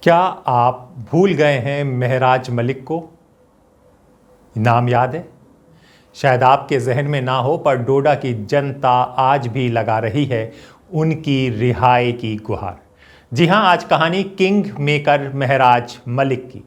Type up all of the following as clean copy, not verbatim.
क्या आप भूल गए हैं महराज मलिक को? नाम याद है? शायद आपके जहन में ना हो, पर डोडा की जनता आज भी लगा रही है उनकी रिहाई की गुहार। जी हां, आज कहानी किंग मेकर महराज मलिक की।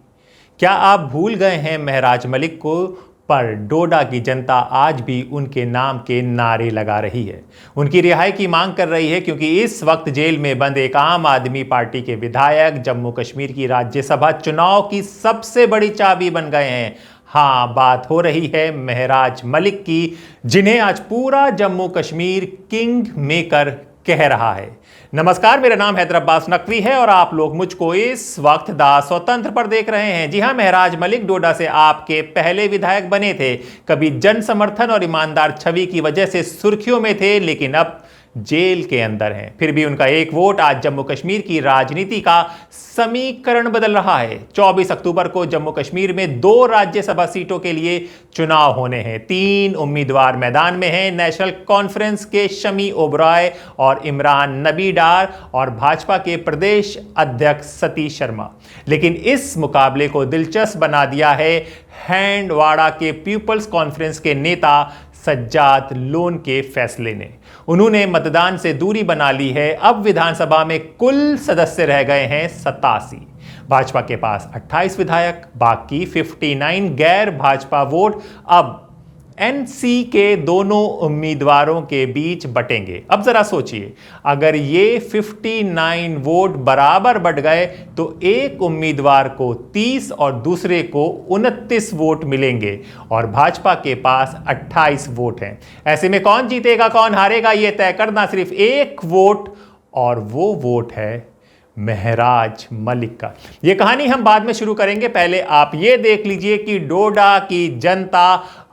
क्या आप भूल गए हैं महराज मलिक को? पर डोडा की जनता आज भी उनके नाम के नारे लगा रही है, उनकी रिहाई की मांग कर रही है, क्योंकि इस वक्त जेल में बंद एक आम आदमी पार्टी के विधायक जम्मू कश्मीर की राज्यसभा चुनाव की सबसे बड़ी चाबी बन गए हैं। हाँ, बात हो रही है महराज मलिक की, जिन्हें आज पूरा जम्मू कश्मीर किंग मेकर कह रहा है। नमस्कार, मेरा नाम हैदर अब्बास नकवी है और आप लोग मुझको इस वक्त दा स्वतंत्र पर देख रहे हैं। जी हां, महराज मलिक डोडा से आपके पहले विधायक बने थे। कभी जन समर्थन और ईमानदार छवि की वजह से सुर्खियों में थे, लेकिन अब जेल के अंदर हैं। फिर भी उनका एक वोट आज जम्मू कश्मीर की राजनीति का समीकरण बदल रहा है। 24 अक्टूबर को जम्मू कश्मीर में 2 राज्यसभा सीटों के लिए चुनाव होने हैं। 3 उम्मीदवार मैदान में हैं, नेशनल कॉन्फ्रेंस के शमी ओबराय और इमरान नबी डार और भाजपा के प्रदेश अध्यक्ष सतीश शर्मा। लेकिन इस मुकाबले को दिलचस्प बना दिया है हैंडवाड़ा के पीपल्स कॉन्फ्रेंस के नेता सज्जाद लोन के फैसले ने। उन्होंने मतदान से दूरी बना ली है। अब विधानसभा में कुल सदस्य रह गए हैं 87। भाजपा के पास 28 विधायक, बाकी 59 गैर भाजपा वोट अब एनसी के दोनों उम्मीदवारों के बीच बटेंगे। अब जरा सोचिए, अगर ये 59 वोट बराबर बट गए तो एक उम्मीदवार को 30 और दूसरे को 29 वोट मिलेंगे और भाजपा के पास 28 वोट हैं। ऐसे में कौन जीतेगा कौन हारेगा, ये तय करना सिर्फ एक वोट, और वो वोट है महराज मलिक का। ये कहानी हम बाद में शुरू करेंगे। पहले आप ये देख लीजिए कि डोडा की जनता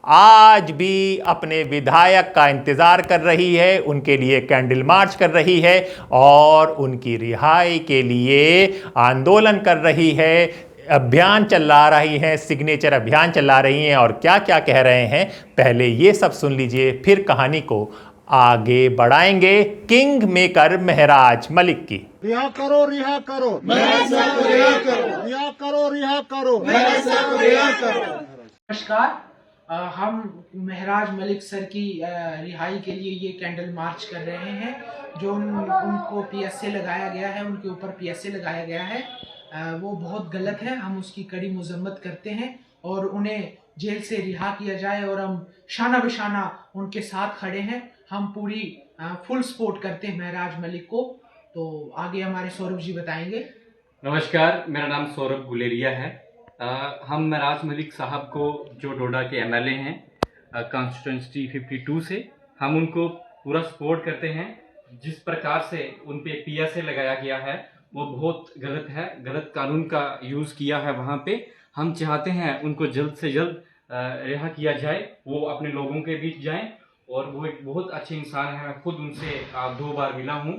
आज भी अपने विधायक का इंतजार कर रही है, उनके लिए कैंडल मार्च कर रही है और उनकी रिहाई के लिए आंदोलन कर रही है, अभियान चला रही है, सिग्नेचर अभियान चला रही हैं। और क्या क्या कह रहे हैं, पहले ये सब सुन लीजिए, फिर कहानी को आगे बढ़ाएंगे किंग मेकर महराज मलिक की। रिहा करो, रिहा करो, महराज साहब को रिहा करो, रिहा करो, रिहा करो, महराज साहब को रिहा करो। नमस्कार, हम महराज मलिक सर की रिहाई के लिए ये कैंडल मार्च कर रहे हैं। जो उनको पीएसए लगाया गया है, उनके ऊपर पीएसए लगाया गया है, वो बहुत गलत है। हम उसकी कड़ी मजम्मत करते हैं और उन्हें जेल से रिहा किया जाए और हम शाना बिशाना उनके साथ खड़े हैं। हम पूरी फुल सपोर्ट करते हैं महराज मलिक को। तो आगे हमारे सौरभ जी बताएंगे। नमस्कार, मेरा नाम सौरभ गुलेरिया है। हम महराज मलिक साहब को, जो डोडा के एमएलए हैं कॉन्स्टिट्यूंसी 52 से, हम उनको पूरा सपोर्ट करते हैं। जिस प्रकार से उन पे पीएसए लगाया गया है वो बहुत गलत है, गलत कानून का यूज़ किया है वहाँ पे। हम चाहते हैं उनको जल्द से जल्द रिहा किया जाए, वो अपने लोगों के बीच जाएं। और वो एक बहुत अच्छे इंसान है, मैं खुद उनसे 2 बार मिला हूँ।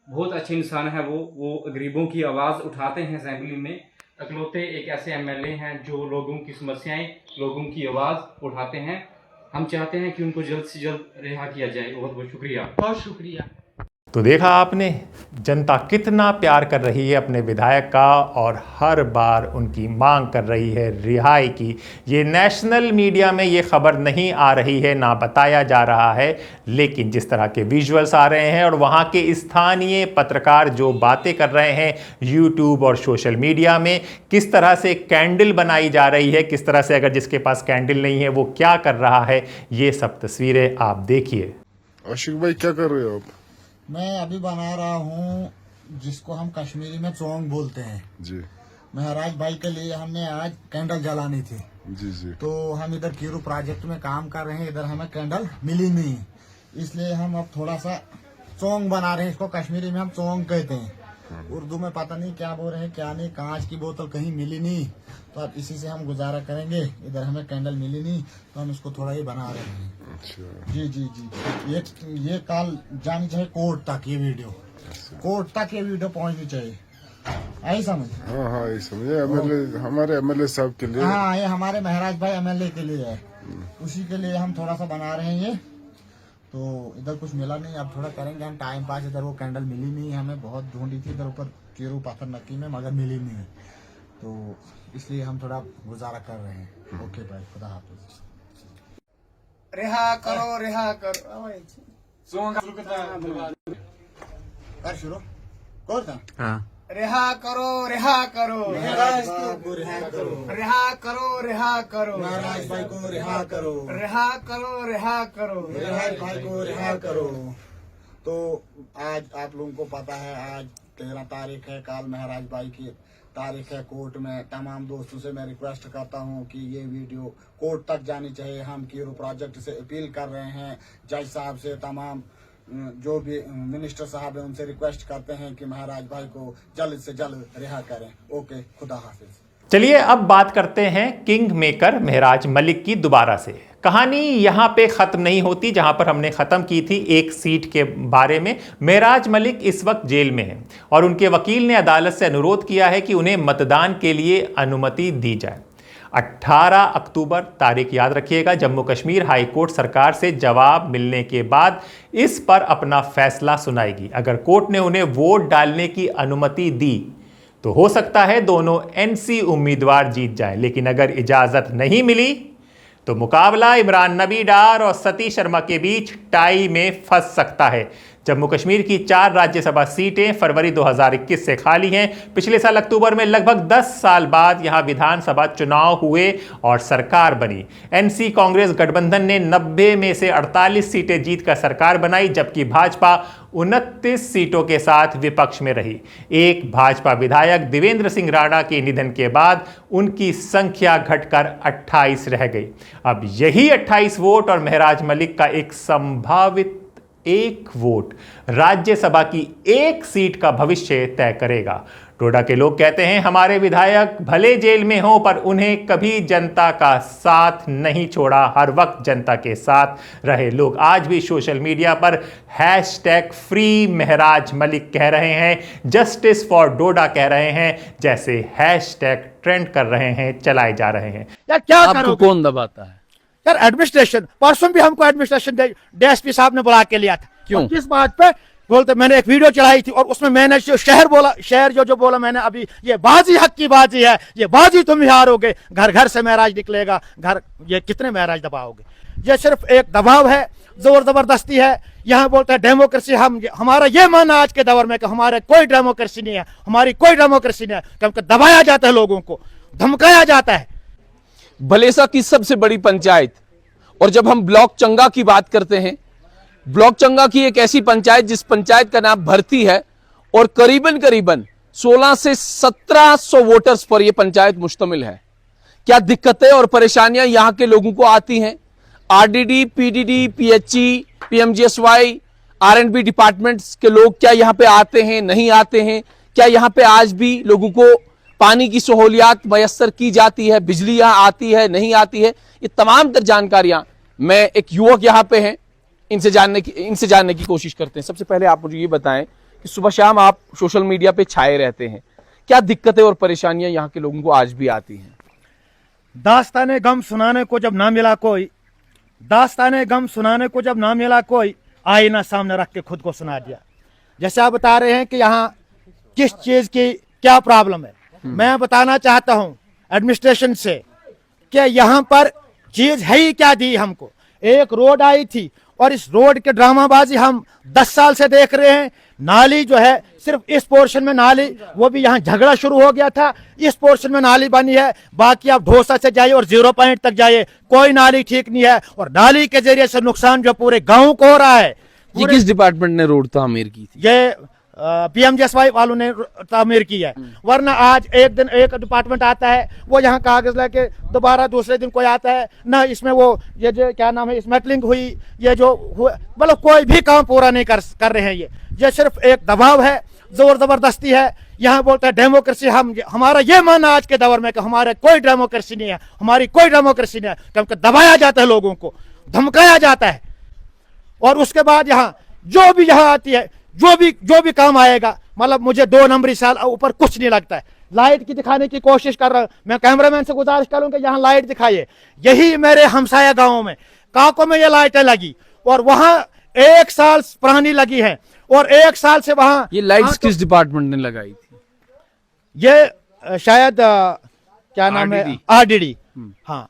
बहुत अच्छे इंसान है वो गरीबों की आवाज़ उठाते हैं असेंबली में। अकलौते एक ऐसे एमएलए हैं जो लोगों की समस्याएं, लोगों की आवाज़ उठाते हैं। हम चाहते हैं कि उनको जल्द से जल्द रिहा किया जाए। बहुत बहुत शुक्रिया। बहुत शुक्रिया। तो देखा आपने, जनता कितना प्यार कर रही है अपने विधायक का और हर बार उनकी मांग कर रही है रिहाई की। ये नेशनल मीडिया में ये खबर नहीं आ रही है, ना बताया जा रहा है, लेकिन जिस तरह के विजुअल्स आ रहे हैं और वहाँ के स्थानीय पत्रकार जो बातें कर रहे हैं यूट्यूब और सोशल मीडिया में, किस तरह से कैंडल बनाई जा रही है, किस तरह से अगर जिसके पास कैंडल नहीं है वो क्या कर रहा है, ये सब तस्वीरें आप देखिए। आशिक भाई, क्या कर रहे हो आप? मैं अभी बना रहा हूँ जिसको हम कश्मीरी में चोंग बोलते हैं जी। महराज भाई के लिए हमने आज कैंडल जलानी थी। जी जी। तो हम इधर कीरू प्रोजेक्ट में काम कर रहे हैं, इधर हमें कैंडल मिली नहीं, इसलिए हम अब थोड़ा सा चोंग बना रहे हैं। इसको कश्मीरी में हम चोंग कहते हैं, उर्दू में पता नहीं क्या बोल रहे हैं क्या नहीं। कांच की बोतल कहीं मिली नहीं, तो अब इसी से हम गुजारा करेंगे। इधर हमें कैंडल मिली नहीं तो हम इसको थोड़ा ही बना रहे हैं। अच्छा। जी जी जी। ये कल जानी चाहिए कोर्ट तक, ये वीडियो कोर्ट तक ये वीडियो पहुंचनी चाहिए। आई समझ? हाँ हाँ, ये समझे। एमएलए, हमारे एमएलए साहब के लिए। हाँ, ये हमारे महराज भाई एमएलए के लिए है, उसी के लिए हम थोड़ा सा बना रहे हैं ये। तो इधर कुछ मिला नहीं, अब थोड़ा करेंगे हम टाइम पास। इधर वो कैंडल मिली नहीं, हमें बहुत ढूंढी थी इधर ऊपर केरू पत्थर नक्की में, मगर मिली नहीं, तो इसलिए हम थोड़ा गुजारा कर रहे हैं। ओके भाई, खुदा हाफिज। रिहा करो कर शुरू कर था। रिहा करो महाराज को रिहा करो, रिहा करो महाराज भाई को रिहा करो, महाराज भाई को रिहा करो। तो आज आप लोगों को पता है, आज 13 तारीख है, कल महाराज भाई की तारीख है कोर्ट में। तमाम दोस्तों से मैं रिक्वेस्ट करता हूं कि ये वीडियो कोर्ट तक जानी चाहिए। हम कीरू प्रोजेक्ट से अपील कर रहे हैं, जज साहब से, तमाम जो भी मिनिस्टर साहब है उनसे रिक्वेस्ट करते हैं कि महाराज भाई को जल्द से जल्द रिहा करें। ओके, खुदा हाफिज। चलिए अब बात करते हैं किंग मेकर महराज मलिक की दोबारा से। कहानी यहाँ पे ख़त्म नहीं होती जहाँ पर हमने ख़त्म की थी एक सीट के बारे में। महराज मलिक इस वक्त जेल में हैं और उनके वकील ने अदालत से अनुरोध किया है कि उन्हें मतदान के लिए अनुमति दी जाए। 18 अक्टूबर तारीख याद रखिएगा, जम्मू कश्मीर हाई कोर्ट सरकार से जवाब मिलने के बाद इस पर अपना फैसला सुनाएगी। अगर कोर्ट ने उन्हें वोट डालने की अनुमति दी तो हो सकता है दोनों एनसी उम्मीदवार जीत जाएं, लेकिन अगर इजाजत नहीं मिली तो मुकाबला इमरान नबी डार और सतीश शर्मा के बीच टाई में फंस सकता है। जम्मू कश्मीर की 4 राज्यसभा सीटें फरवरी 2021 से खाली हैं। पिछले साल अक्टूबर में लगभग 10 साल बाद यहां विधानसभा चुनाव हुए और सरकार बनी। एनसी कांग्रेस गठबंधन ने 90 में से 48 सीटें जीतकर सरकार बनाई, जबकि भाजपा 29 सीटों के साथ विपक्ष में रही। एक भाजपा विधायक देवेंद्र सिंह राणा के निधन के बाद उनकी संख्या घटकर 28 रह गई। अब यही 28 वोट और महराज मलिक का एक संभावित 1 वोट राज्यसभा की 1 सीट का भविष्य तय करेगा। डोडा के लोग कहते हैं, हमारे विधायक भले जेल में हों पर उन्हें कभी जनता का साथ नहीं छोड़ा, हर वक्त जनता के साथ रहे। लोग आज भी सोशल मीडिया पर #फ्री महराज मलिक कह रहे हैं, जस्टिस फॉर डोडा कह रहे हैं, जैसे ट्रेंड कर रहे हैं, चलाए जा रहे हैं। यार क्या आपको करोगे? कौन दबाता है? यार एडमिनिस्ट्रेशन, परसों भी हमको एडमिनिस्ट्रेशन डीएसपी साहब ने बुला के लिया था। क्यों? और किस बात पे बोलते, मैंने एक वीडियो चढ़ाई थी और उसमें मैंने जो शहर जो बोला मैंने, अभी ये बाजी हक की बाजी है, ये बाजी तुम ही हारोगे, घर घर से महराज निकलेगा, घर ये कितने महराज दबाओगे? ये सिर्फ एक दबाव है, जोर जबरदस्ती है। यहाँ बोलते हैं डेमोक्रेसी, हमारा ये मानना आज के दौर में कि हमारे कोई डेमोक्रेसी नहीं है, हमारी कोई डेमोक्रेसी नहीं है, क्योंकि दबाया जाता है, लोगों को धमकाया जाता है। भलेसा की सबसे बड़ी पंचायत, और जब हम ब्लॉक चंगा की बात करते हैं, ब्लॉक चंगा की एक ऐसी पंचायत जिस पंचायत का नाम भरती है और करीबन 16 से 1700 वोटर्स पर यह पंचायत मुश्तमिल है। क्या दिक्कतें और परेशानियां यहां के लोगों को आती हैं? RDD, PDD, PHE, PMGSY, R&B departments के लोग क्या यहां पे आते हैं, नहीं आते हैं? क्या यहां पे आज भी लोगों को पानी की सहूलियात मयसर की जाती है, बिजली यहां आती है, नहीं आती है? ये तमाम तर जानकारियां मैं एक युवक यहां पे हैं, इनसे जानने की कोशिश करते हैं। सबसे पहले आप मुझे ये बताएं कि सुबह शाम आप सोशल मीडिया पे छाए रहते हैं, क्या दिक्कतें और परेशानियां यहां के लोगों को आज भी आती हैं? दास्ताने गम सुनाने को जब ना मिला कोई, दास्ताने गम सुनाने को जब ना मिला कोई, आईना सामने रख के खुद को सुना दिया। जैसे आप बता रहे हैं कि यहाँ किस चीज की क्या प्रॉब्लम है, मैं बताना चाहता हूँ एडमिनिस्ट्रेशन से कि यहाँ पर चीज है ही क्या दी हमको। एक रोड आई थी और इस रोड के ड्रामाबाजी हम 10 साल से देख रहे हैं। नाली जो है सिर्फ इस पोर्शन में नाली, वो भी यहाँ झगड़ा शुरू हो गया था, इस पोर्शन में नाली बनी है, बाकी आप ढोसा से जाइए और 0 पॉइंट तक जाइए, कोई नाली ठीक नहीं है। और नाली के जरिए से नुकसान जो पूरे गांव को हो रहा है। ये किस डिपार्टमेंट ने रोड तामीर की थी? ये पीएमजीएसवाई वालों ने तामीर की है, वरना आज एक दिन एक डिपार्टमेंट आता है, वो यहाँ कागज लेके दोबारा दूसरे दिन कोई आता है ना, इसमें वो ये जो क्या नाम है स्मेटलिंग हुई, ये जो हुआ, मतलब कोई भी काम पूरा नहीं कर रहे हैं। ये सिर्फ एक दबाव है, जोर जबरदस्ती है। यहाँ बोलते हैं डेमोक्रेसी, हमारा ये मानना आज के दौर में कि हमारे कोई डेमोक्रेसी नहीं है, हमारी कोई डेमोक्रेसी नहीं है, क्योंकि दबाया जाता है, लोगों को धमकाया जाता है। और उसके बाद यहाँ जो भी यहाँ आती है, जो भी काम आएगा, मतलब मुझे 2 नंबरी साल ऊपर कुछ नहीं लगता है। लाइट की दिखाने की कोशिश कर रहा हूं, मैं कैमरामैन से गुजारिश करूंगा यहाँ लाइट दिखाइए। यही मेरे हमसाया गांवों में, काकों में ये लाइटें लगी और वहां 1 साल पुरानी लगी है और 1 साल से वहां ये लाइट्स किस डिपार्टमेंट ने लगाई थी? ये शायद क्या नाम है, आरडीडी। हाँ,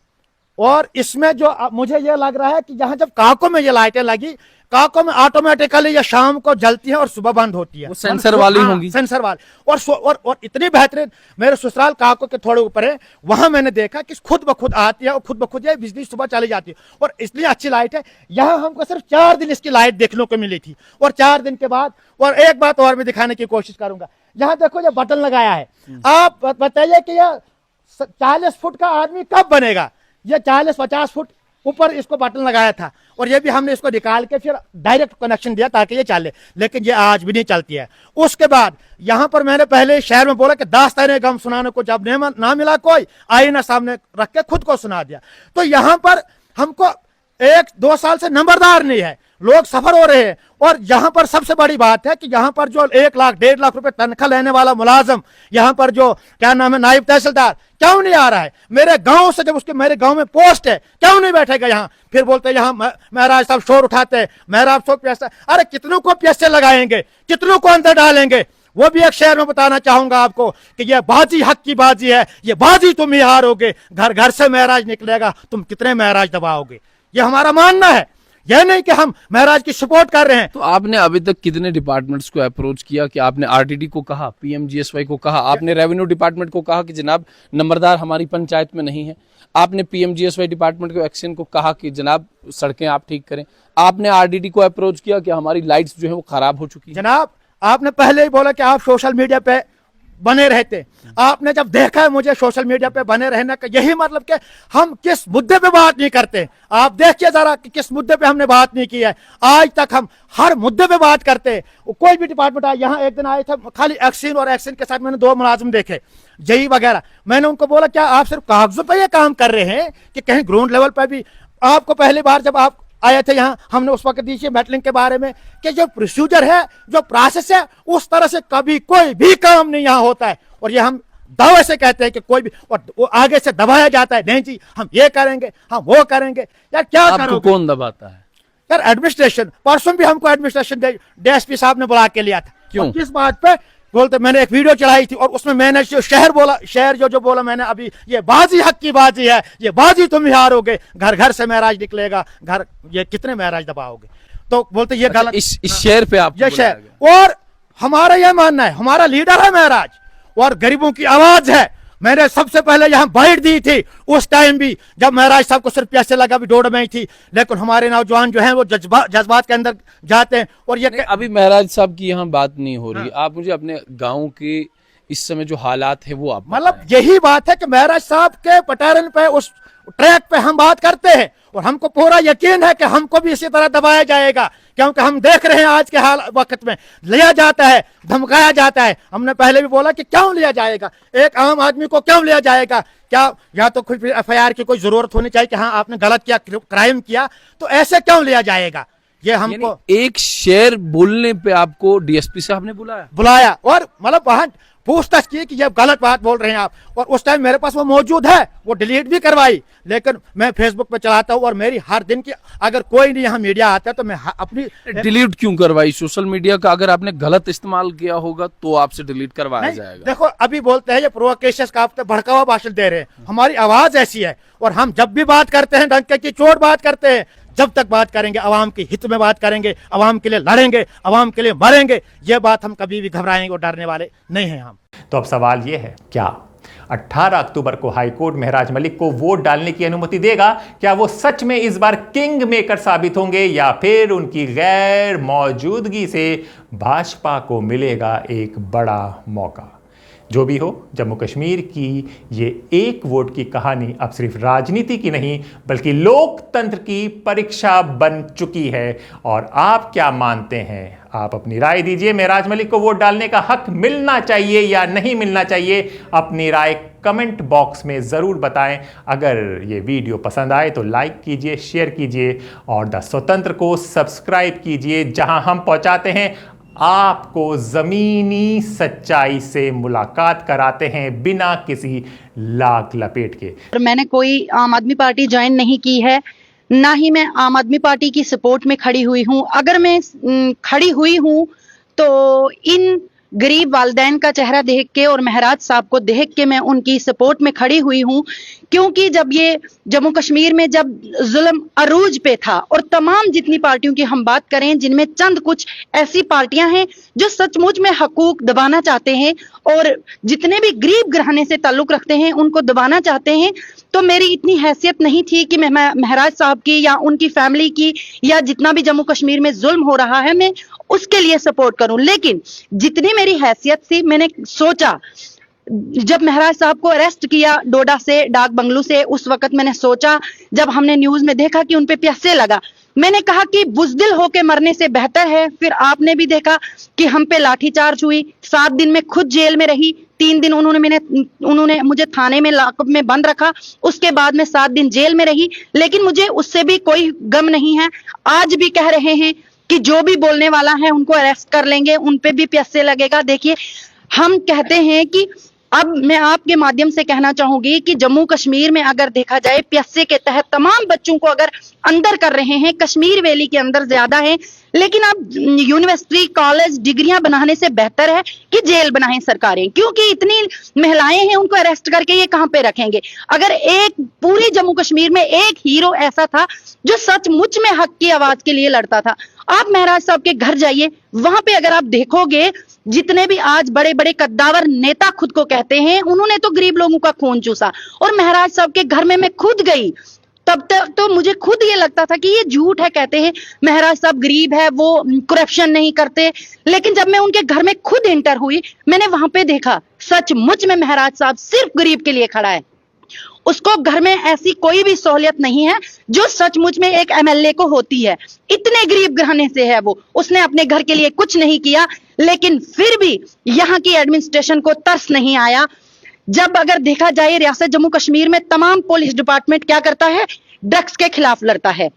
और इसमें जो मुझे ये लग रहा है कि यहाँ जब काको में ये लाइटें लगी, काको में ऑटोमेटिकली ये शाम को जलती है और सुबह बंद होती है। वो सेंसर वाली होंगी। सेंसर वाली। और इतनी बेहतरीन, मेरे ससुराल काको के थोड़े ऊपर है, वहां मैंने देखा कि खुद ब खुद आती है और खुद ब खुद ये बिजली सुबह चली जाती है और इसलिए अच्छी लाइट है। यहाँ हमको सिर्फ 4 दिन इसकी लाइट देखने को मिली थी और 4 दिन के बाद, और एक बात और मैं दिखाने की कोशिश करूंगा, यहाँ देखो ये बटन लगाया है। आप बताइए कि यह 40 फुट का आदमी कब बनेगा? ये 40-50 फुट ऊपर इसको बटन लगाया था और ये भी हमने इसको निकाल के फिर डायरेक्ट कनेक्शन दिया ताकि ये चले, लेकिन ये आज भी नहीं चलती है। उसके बाद यहाँ पर मैंने पहले शहर में बोला कि दास्ताने गम सुनाने को जब ना मिला कोई, आईना सामने रख के खुद को सुना दिया। तो यहाँ पर हमको 1-2 साल से नंबरदार नहीं है, लोग सफर हो रहे हैं। और यहाँ पर सबसे बड़ी बात है कि यहाँ पर जो 1 लाख 1.5 लाख रुपए तनख्वाह लेने वाला मुलाजम, यहाँ पर जो क्या नाम है नायब तहसीलदार, क्यों नहीं आ रहा है? मेरे गांव से जब उसके मेरे गांव में पोस्ट है, क्यों नहीं बैठेगा यहाँ? फिर बोलते हैं यहाँ महाराज साहब शोर उठाते हैं, महाराज साहब पैसा। अरे कितनों को पैसे लगाएंगे, कितनों को अंदर डालेंगे? वो भी एक शहर में बताना चाहूंगा आपको कि ये बाजी हक की बाजी है, ये बाजी तुम ही हारोगे, घर घर से महाराज निकलेगा, तुम कितने महाराज दबाओगे? ये हमारा मानना है, यह नहीं कि हम महाराज की सपोर्ट कर रहे हैं। तो आपने अभी तक कितने डिपार्टमेंट्स को अप्रोच किया? कि आपने आरटीडी को कहा, पीएमजीएसवाई को कहा, आपने रेवेन्यू डिपार्टमेंट को कहा कि जनाब नंबरदार हमारी पंचायत में नहीं है, आपने पीएमजीएसवाई डिपार्टमेंट को एक्शन को कहा कि जनाब सड़कें आप ठीक करें, आपने आरडीडी को अप्रोच किया कि हमारी लाइट्स जो है वो खराब हो चुकी है? जनाब आपने पहले ही बोला कि आप सोशल मीडिया पे बने रहते, आपने जब देखा है मुझे सोशल मीडिया पे बने रहने का, यही मतलब कि हम किस मुद्दे पे बात नहीं करते। आप देखिए जरा कि किस मुद्दे पे हमने बात नहीं की है। आज तक हम हर मुद्दे पे बात करते हैं। कोई भी डिपार्टमेंट आया, यहाँ एक दिन आए थे खाली एक्शन, और एक्शन के साथ मैंने 2 मुलाजिम देखे, जई वगैरह। मैंने उनको बोला क्या आप सिर्फ कागजों पर ये काम कर रहे हैं कि कहीं ग्राउंड लेवल पर भी? आपको पहली बार जब आप आए थे यहाँ, हमने उस वक्त दी मेटलिंग के बारे में कि जो प्रोसीजर है, जो प्रोसेस है, उस तरह से कभी कोई भी काम नहीं यहाँ होता है। और ये हम दावे से कहते हैं कि कोई भी, और वो आगे से दबाया जाता है, नहीं जी हम ये करेंगे, हम वो करेंगे। यार क्या आपको कौन दबाता है? यार एडमिनिस्ट्रेशन। परसों भी हमको एडमिनिस्ट्रेशन डीएसपी साहब ने बुला के लिया था। क्यों? किस बात पे बोलते? मैंने एक वीडियो चढ़ाई थी और उसमें मैंने जो शहर बोला, शहर जो बोला मैंने अभी, ये बाजी हक की बाजी है, ये बाजी तुम ही हारोगे, घर घर से महाराज निकलेगा, घर ये कितने महाराज दबाओगे? तो बोलते ये गलत। इस शहर पे आप ये शहर, और हमारा यह मानना है, हमारा लीडर है महाराज और गरीबों की आवाज है। मैंने सबसे पहले यहाँ बाइट दी थी उस टाइम भी जब महाराज साहब को सिर्फ पैसे लगा, भी डोड़ में ही थी, लेकिन हमारे नौजवान जो हैं वो जज्बात के अंदर जाते हैं। और ये अभी महाराज साहब की यहाँ बात नहीं हो रही। आप मुझे अपने गांव के इस समय जो हालात है वो आप मतलब यही बात है कि महाराज साहब के पटारन पे, उस ट्रैक पे हम बात करते हैं और हमको पूरा यकीन है कि हमको भी इसी तरह दबाया जाएगा, क्योंकि हम देख रहे हैं आज के हाल वक्त में लिया जाता है, धमकाया जाता है। हमने पहले भी बोला कि क्यों लिया जाएगा, एक आम आदमी को क्यों लिया जाएगा? क्या या तो कोई एफआईआर की कोई जरूरत होनी चाहिए कि हाँ आपने गलत किया, क्राइम किया, तो ऐसे क्यों लिया जाएगा? ये हमको एक शेर बोलने पे आपको डीएसपी साहब ने बुलाया और मतलब वहां पूछताछ की कि ये गलत बात बोल रहे हैं आप। और उस टाइम मेरे पास वो मौजूद है, वो डिलीट भी करवाई, लेकिन मैं फेसबुक पे चलाता हूँ और मेरी हर दिन की, अगर कोई नहीं यहाँ मीडिया आता है तो मैं अपनी डिलीट क्यों करवाई? सोशल मीडिया का अगर आपने गलत इस्तेमाल किया होगा तो आपसे डिलीट करवाया जाएगा। देखो अभी बोलते हैं ये प्रोवोकेशन का, आप भड़कावा भाषण दे रहे हैं। हमारी आवाज ऐसी है और हम जब भी बात करते हैं डंके की चोट बात करते हैं। जब तक बात करेंगे अवाम के हित में बात करेंगे, अवाम के लिए लड़ेंगे, अवाम के लिए मरेंगे, ये बात हम कभी भी घबराएंगे और डरने वाले नहीं हैं हम। तो अब सवाल ये है, क्या 18 अक्टूबर को हाईकोर्ट महराज मलिक को वोट डालने की अनुमति देगा? क्या वो सच में इस बार किंग मेकर साबित होंगे या फिर उनकी गैर मौजूदगी से भाजपा को मिलेगा एक बड़ा मौका? जो भी हो, जम्मू कश्मीर की ये एक वोट की कहानी अब सिर्फ राजनीति की नहीं बल्कि लोकतंत्र की परीक्षा बन चुकी है। और आप क्या मानते हैं? आप अपनी राय दीजिए। महराज मलिक को वोट डालने का हक मिलना चाहिए या नहीं मिलना चाहिए? अपनी राय कमेंट बॉक्स में ज़रूर बताएं। अगर ये वीडियो पसंद आए तो लाइक कीजिए, शेयर कीजिए और द स्वतंत्र को सब्सक्राइब कीजिए, जहां हम पहुंचाते हैं आपको ज़मीनी सच्चाई से मुलाकात कराते हैं बिना किसी लाग लपेट के। मैंने कोई आम आदमी पार्टी ज्वाइन नहीं की है, ना ही मैं आम आदमी पार्टी की सपोर्ट में खड़ी हुई हूं। अगर मैं खड़ी हुई हूं तो इन गरीब वालिदैन का चेहरा देख के और महराज साहब को देख के मैं उनकी सपोर्ट में खड़ी हुई हूं, क्योंकि जब ये जम्मू कश्मीर में जब जुल्म अरूज पे था और तमाम जितनी पार्टियों की हम बात करें, जिनमें चंद कुछ ऐसी पार्टियां हैं जो सचमुच में हकूक दबाना चाहते हैं और जितने भी गरीब घराने से ताल्लुक रखते हैं उनको दबाना चाहते हैं, तो मेरी इतनी हैसियत नहीं थी कि मैं महराज साहब की या उनकी फैमिली की या जितना भी जम्मू कश्मीर में जुल्म हो रहा है मैं उसके लिए सपोर्ट करूं। लेकिन जितनी मेरी हैसियत थी, मैंने सोचा जब महराज साहब को अरेस्ट किया डोडा से, डाक बंगलू से, उस वक्त मैंने सोचा, जब हमने न्यूज में देखा कि उन पे प्यासे लगा, मैंने कहा कि बुजदिल होके मरने से बेहतर है। फिर आपने भी देखा कि हम पे लाठीचार्ज हुई, 7 दिन में खुद जेल में रही, 3 दिन उन्होंने मुझे थाने में लॉकअप में बंद रखा, उसके बाद में 7 दिन जेल में रही, लेकिन मुझे उससे भी कोई गम नहीं है। आज भी कह रहे हैं कि जो भी बोलने वाला है उनको अरेस्ट कर लेंगे, उन पे भी प्यासे लगेगा। देखिए, हम कहते हैं कि अब मैं आपके माध्यम से कहना चाहूंगी कि जम्मू कश्मीर में अगर देखा जाए प्यासे के तहत तमाम बच्चों को अगर अंदर कर रहे हैं, कश्मीर वैली के अंदर ज्यादा है, लेकिन अब यूनिवर्सिटी कॉलेज डिग्रियां बनाने से बेहतर है कि जेल बनाएं सरकारें, क्योंकि इतनी महिलाएं हैं उनको अरेस्ट करके ये कहां पे रखेंगे। अगर एक पूरी जम्मू कश्मीर में एक हीरो ऐसा था जो सचमुच में हक की आवाज के लिए लड़ता था, आप महराज साहब के घर जाइए, वहां पे अगर आप देखोगे जितने भी आज बड़े बड़े कद्दावर नेता खुद को कहते हैं, उन्होंने तो गरीब लोगों का खून चूसा। और महराज साहब के घर में मैं खुद गई, तब तक तो मुझे खुद ये लगता था कि ये झूठ है, कहते हैं महराज साहब गरीब है, वो करप्शन नहीं करते, लेकिन जब मैं उनके घर में खुद एंटर हुई, मैंने वहां पे देखा सचमुच में महराज साहब सिर्फ गरीब के लिए खड़ा है। उसको घर में ऐसी कोई भी सहूलियत नहीं है जो सचमुच में एक एमएलए को होती है। इतने गरीब घराने से है वो, उसने अपने घर के लिए कुछ नहीं किया, लेकिन फिर भी यहाँ की एडमिनिस्ट्रेशन को तरस नहीं आया। जब अगर देखा जाए रियासत जम्मू कश्मीर में तमाम पुलिस डिपार्टमेंट क्या करता है, ड्रग्स के खिलाफ लड़ता है,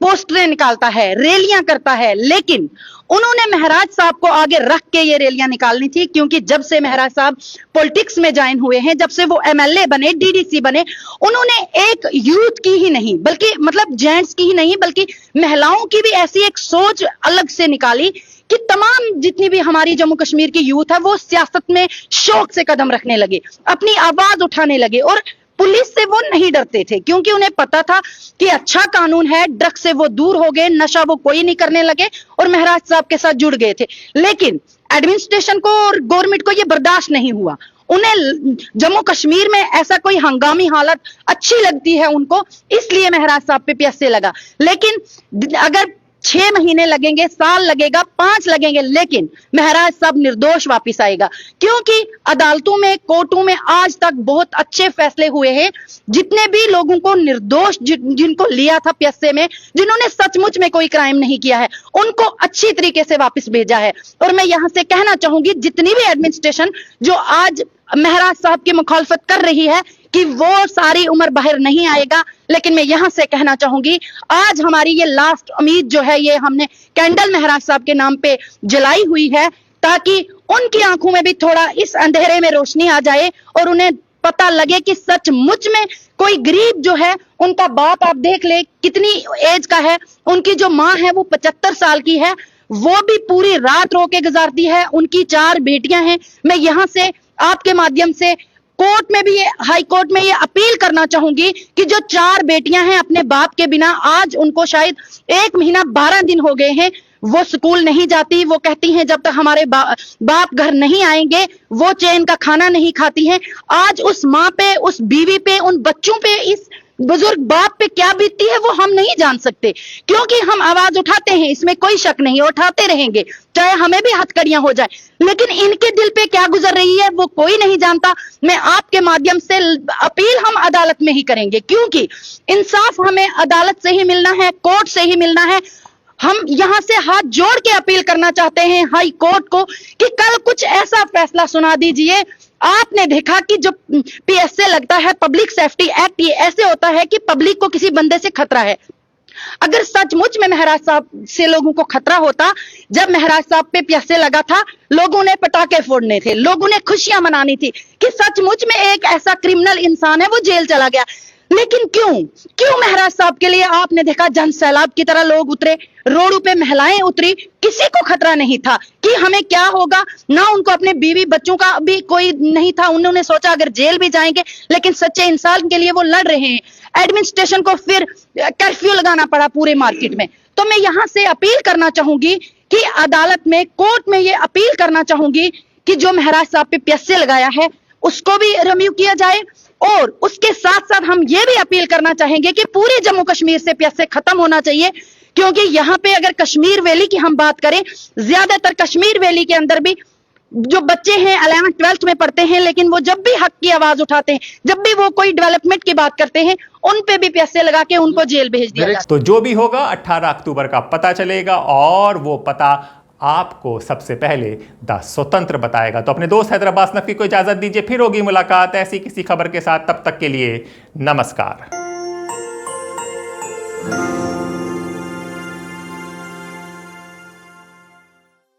पोस्टरें निकालता है, रैलियां करता है, लेकिन उन्होंने महराज साहब को आगे रख के ये रैलियां निकालनी थी, क्योंकि जब से महराज साहब पॉलिटिक्स में ज्वाइन हुए हैं, जब से वो एमएलए बने, डीडीसी बने, उन्होंने एक यूथ की ही नहीं बल्कि मतलब जेंट्स की ही नहीं बल्कि महिलाओं की भी ऐसी एक सोच अलग से निकाली कि तमाम जितनी भी हमारी जम्मू कश्मीर की यूथ है वो सियासत में शौक से कदम रखने लगे, अपनी आवाज उठाने लगे। और पुलिस से वो नहीं डरते थे, क्योंकि उन्हें पता था कि अच्छा कानून है, ड्रग्स से वो दूर हो गए, नशा वो कोई नहीं करने लगे और महराज साहब के साथ जुड़ गए थे। लेकिन एडमिनिस्ट्रेशन को और गवर्नमेंट को ये बर्दाश्त नहीं हुआ, उन्हें जम्मू कश्मीर में ऐसा कोई हंगामी हालत अच्छी लगती है उनको, इसलिए महराज साहब पे प्यासे लगा। लेकिन अगर 6 महीने लगेंगे, साल लगेगा, 5 लगेंगे, लेकिन महराज साहब निर्दोष वापिस आएगा, क्योंकि अदालतों में, कोर्टों में आज तक बहुत अच्छे फैसले हुए हैं। जितने भी लोगों को निर्दोष जिनको लिया था प्यासे में, जिन्होंने सचमुच में कोई क्राइम नहीं किया है, उनको अच्छी तरीके से वापस भेजा है। और मैं यहां से कहना चाहूंगी जितनी भी एडमिनिस्ट्रेशन जो आज महराज साहब की मुखालफत कर रही है कि वो सारी उम्र बाहर नहीं आएगा, लेकिन मैं यहां से कहना चाहूंगी आज हमारी ये लास्ट उम्मीद जो है, ये हमने कैंडल महराज साहब के नाम पे जलाई हुई है, ताकि उनकी आंखों में भी थोड़ा इस अंधेरे में रोशनी आ जाए और उन्हें पता लगे कि सचमुच में कोई गरीब जो है, उनका बाप आप देख ले कितनी एज का है, उनकी जो माँ है वो 75 साल की है, वो भी पूरी रात रो के गुजारती है, उनकी 4 बेटियां हैं। मैं यहां से आपके माध्यम से कोर्ट में भी, हाई कोर्ट में ये अपील करना चाहूंगी कि जो 4 बेटियां हैं अपने बाप के बिना, आज उनको शायद 1 महीना 12 दिन हो गए हैं, वो स्कूल नहीं जाती, वो कहती हैं जब तक हमारे बाप घर नहीं आएंगे वो चैन का खाना नहीं खाती हैं। आज उस माँ पे, उस बीवी पे, उन बच्चों पे, इस बुजुर्ग बाप पे क्या बीतती है वो हम नहीं जान सकते, क्योंकि हम आवाज उठाते हैं, इसमें कोई शक नहीं, उठाते रहेंगे चाहे हमें भी हथकड़ियां हो जाए, लेकिन इनके दिल पे क्या गुजर रही है वो कोई नहीं जानता। मैं आपके माध्यम से अपील हम अदालत में ही करेंगे, क्योंकि इंसाफ हमें अदालत से ही मिलना है, कोर्ट से ही मिलना है। हम यहां से हाथ जोड़ के अपील करना चाहते हैं हाई कोर्ट को कि कल कुछ ऐसा फैसला सुना दीजिए। आपने देखा कि जो पीएसए लगता है, पब्लिक सेफ्टी एक्ट, ये ऐसे होता है कि पब्लिक को किसी बंदे से खतरा है। अगर सचमुच में महराज साहब से लोगों को खतरा होता, जब महराज साहब पे प्यासे लगा था, लोगों ने पटाखे फोड़ने थे, लोगों ने खुशियां मनानी थी कि सचमुच में एक ऐसा क्रिमिनल इंसान है वो जेल चला गया। लेकिन क्यों महराज साहब के लिए आपने देखा जन सैलाब की तरह लोग उतरे, रोडों पे महिलाएं उतरी, किसी को खतरा नहीं था कि हमें क्या होगा, ना उनको अपने बीवी बच्चों का भी कोई नहीं था। उन्होंने सोचा अगर जेल भी जाएंगे, लेकिन सच्चे इंसान के लिए वो लड़ रहे हैं। एडमिनिस्ट्रेशन को फिर कर्फ्यू लगाना पड़ा पूरे मार्केट में। तो मैं यहां से अपील करना चाहूंगी कि अदालत में, कोर्ट में ये अपील करना चाहूंगी कि जो महराज साहब पे पीएसए लगाया है उसको भी रिव्यू किया जाए, और उसके साथ साथ हम ये भी अपील करना चाहेंगे कि पूरे जम्मू कश्मीर से पीएसए खत्म होना चाहिए, क्योंकि यहां पे अगर कश्मीर वैली की हम बात करें, ज्यादातर कश्मीर वैली के अंदर भी जो बच्चे हैं 11th 12th में पढ़ते हैं, लेकिन वो जब भी हक की आवाज उठाते हैं, जब भी वो कोई डेवलपमेंट की बात करते हैं, उन पे भी पीएसए लगा के उनको जेल भेज दिया जाता है। तो जो भी होगा 18 अक्टूबर का पता चलेगा, और वो पता आपको सबसे पहले द स्वतंत्र बताएगा। तो अपने दोस्त हैदर अब्बास नकवी को इजाजत दीजिए, फिर होगी मुलाकात ऐसी किसी खबर के साथ। तब तक के लिए नमस्कार।